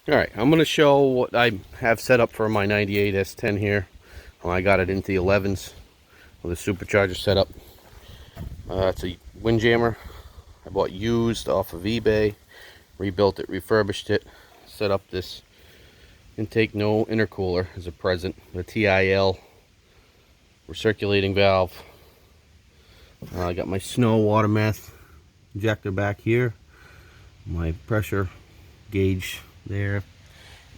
Alright, I'm going to show what I have set up for my 98 S10 here. I got it into the 11s with a supercharger setup. It's a Wynjammer. I bought used off of eBay, rebuilt it, refurbished it, set up this intake no intercooler as a present, the TIL recirculating valve. I got my snow water meth injector back here, my pressure gauge there.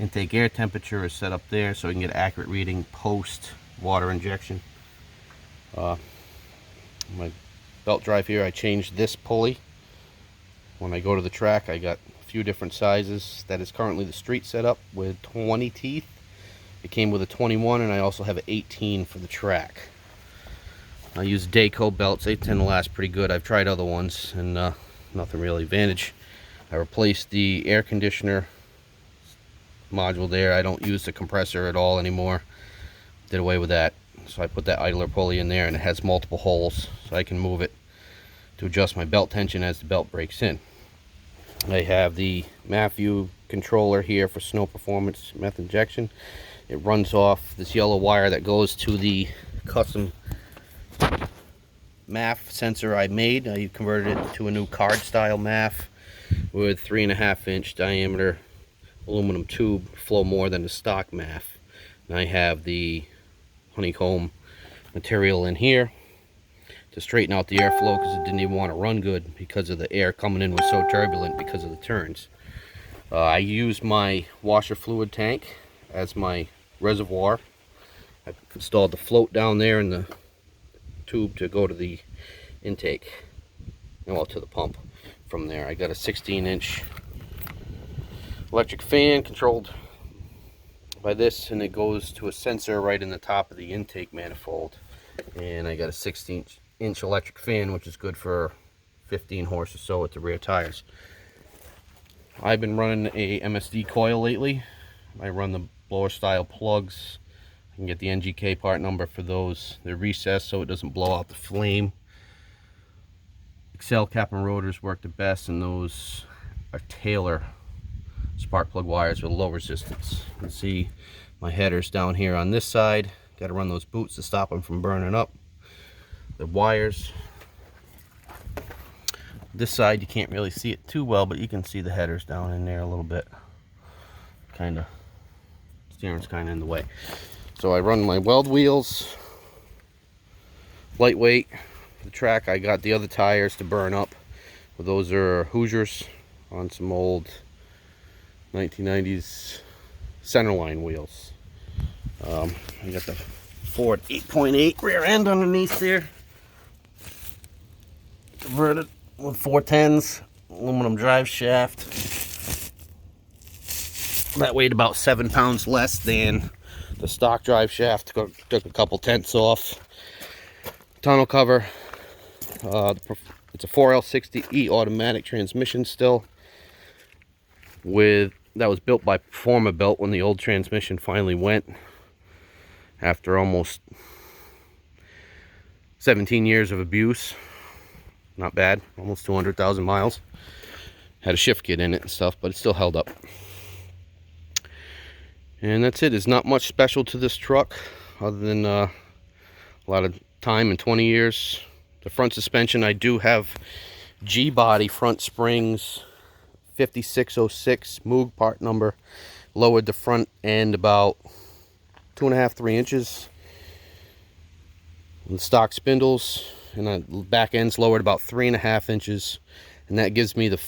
Intake air temperature is set up there so I can get accurate reading post water injection. My belt drive here, I changed this pulley. When I go to the track, I got a few different sizes. That is currently the street setup with 20 teeth. It came with a 21, and I also have an 18 for the track. I use Dayco belts. They tend to last pretty good. I've tried other ones and nothing really advantage. I replaced the air conditioner module there. I don't use the compressor at all anymore. Did away with that. So I put that idler pulley in there, and it has multiple holes so I can move it to adjust my belt tension as the belt breaks in. I have the Matthew controller here for snow performance meth injection. It runs off this yellow wire that goes to the custom MAF sensor I made. I converted it to a new card style MAF with 3.5-inch diameter aluminum tube, flow more than the stock MAF. And I have the honeycomb material in here to straighten out the airflow because it didn't even want to run good because of the air coming in was so turbulent because of the turns. I use my washer fluid tank as my reservoir. I installed the float down there in the tube to go to the intake, well, to the pump from there. I got a 16-inch electric fan controlled by this, and it goes to a sensor right in the top of the intake manifold. And I got a 16-inch electric fan, which is good for 15 horse or so at the rear tires. I've been running a MSD coil lately. I run the blower style plugs. I can get the NGK part number for those. They're recessed so it doesn't blow out the flame. Excel cap and rotors work the best, and those are Taylor spark plug wires with low resistance. You can see my headers down here on this side. Got to run those boots to stop them from burning up. The wires. This side you can't really see it too well, but you can see the headers down in there a little bit. Kind of, steering's kind of in the way. So I run my weld wheels, lightweight. For the track, I got the other tires to burn up. Well, those are Hoosiers on some old 1990s centerline wheels. I got the Ford 8.8 rear end underneath there, converted with 410s, aluminum drive shaft. That weighed about 7 pounds less than the stock drive shaft. Took a couple tenths off. Tonneau cover. It's a 4L60E automatic transmission still. That was built by Performa Belt when the old transmission finally went after almost 17 years of abuse. Not bad, almost 200,000 miles. Had a shift kit in it and stuff, but it still held up. And that's it. There's not much special to this truck other than a lot of time in 20 years. The front suspension, I do have G-body front springs, 5606 Moog part number. Lowered the front end about 2.5–3 inches. The stock spindles and the back end's lowered about 3.5 inches, and that gives me the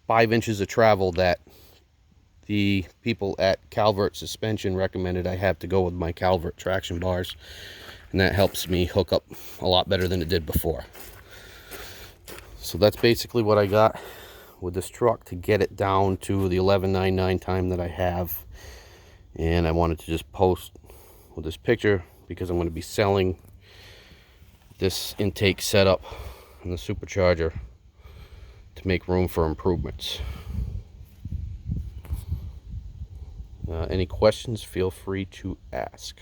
5 inches of travel that the people at Calvert Suspension recommended I have to go with my Calvert traction bars, and that helps me hook up a lot better than it did before. So that's basically what I got with this truck to get it down to the 11.99 time that I have. And I wanted to just post with this picture because I'm going to be selling this intake setup and the supercharger to make room for improvements. Any questions, feel free to ask.